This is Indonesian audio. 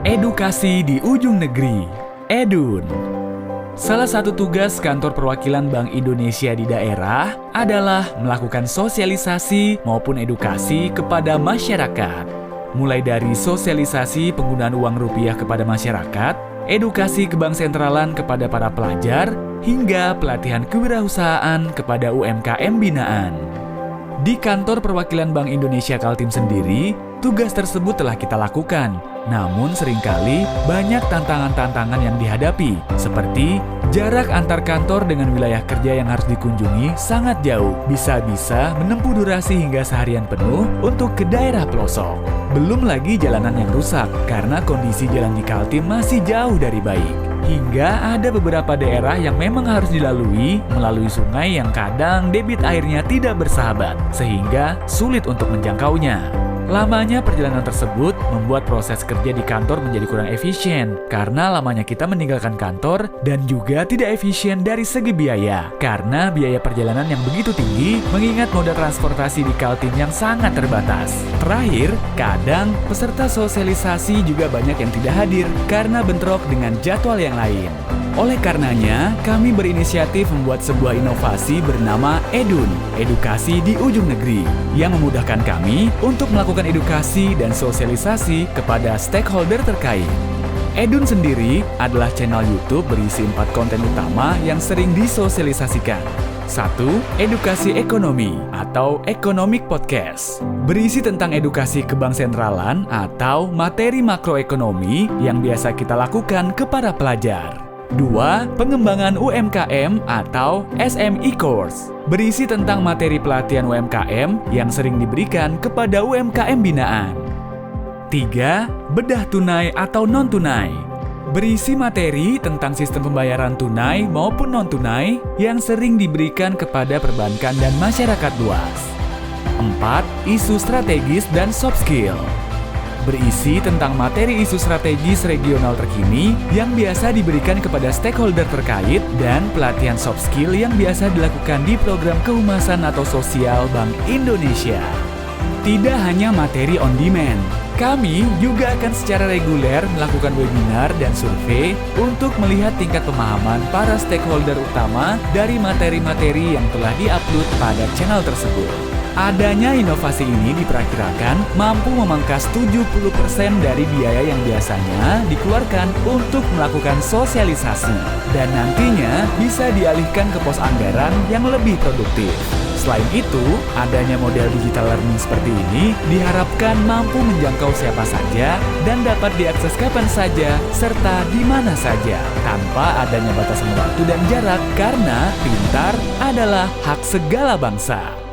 Edukasi di ujung negeri, Edun. Salah satu tugas kantor perwakilan Bank Indonesia di daerah adalah melakukan sosialisasi maupun edukasi kepada masyarakat. Mulai dari sosialisasi penggunaan uang rupiah kepada masyarakat, edukasi ke bank sentralan kepada para pelajar, hingga pelatihan kewirausahaan kepada UMKM binaan. Di kantor perwakilan Bank Indonesia Kaltim sendiri, tugas tersebut telah kita lakukan. Namun seringkali banyak tantangan-tantangan yang dihadapi, seperti jarak antar kantor dengan wilayah kerja yang harus dikunjungi sangat jauh, bisa-bisa menempuh durasi hingga seharian penuh untuk ke daerah pelosok. Belum lagi jalanan yang rusak, karena kondisi jalan di Kaltim masih jauh dari baik. Hingga ada beberapa daerah yang memang harus dilalui melalui sungai yang kadang debit airnya tidak bersahabat, sehingga sulit untuk menjangkaunya. Lamanya perjalanan tersebut membuat proses kerja di kantor menjadi kurang efisien karena lamanya kita meninggalkan kantor, dan juga tidak efisien dari segi biaya karena biaya perjalanan yang begitu tinggi mengingat moda transportasi di Kaltim yang sangat terbatas. Terakhir, kadang peserta sosialisasi juga banyak yang tidak hadir karena bentrok dengan jadwal yang lain. Oleh karenanya, kami berinisiatif membuat sebuah inovasi bernama Edun, Edukasi di Ujung Negeri, yang memudahkan kami untuk melakukan edukasi dan sosialisasi kepada stakeholder terkait. Edun sendiri adalah channel YouTube berisi 4 konten utama yang sering disosialisasikan. 1. Edukasi Ekonomi atau Economic Podcast, berisi tentang edukasi ke bank sentralan atau materi makroekonomi yang biasa kita lakukan ke para pelajar. 2. Pengembangan UMKM atau SME Course, berisi tentang materi pelatihan UMKM yang sering diberikan kepada UMKM binaan. 3. Bedah tunai atau non-tunai, berisi materi tentang sistem pembayaran tunai maupun non-tunai yang sering diberikan kepada perbankan dan masyarakat luas. 4. Isu strategis dan soft skill, berisi tentang materi isu strategis regional terkini yang biasa diberikan kepada stakeholder terkait dan pelatihan soft skill yang biasa dilakukan di program kehumasan atau sosial Bank Indonesia. Tidak hanya materi on demand, kami juga akan secara reguler melakukan webinar dan survei untuk melihat tingkat pemahaman para stakeholder utama dari materi-materi yang telah diupload pada channel tersebut. Adanya inovasi ini diperkirakan mampu memangkas 70% dari biaya yang biasanya dikeluarkan untuk melakukan sosialisasi, dan nantinya bisa dialihkan ke pos anggaran yang lebih produktif. Selain itu, adanya model digital learning seperti ini diharapkan mampu menjangkau siapa saja dan dapat diakses kapan saja serta di mana saja, tanpa adanya batasan waktu dan jarak, karena pintar adalah hak segala bangsa.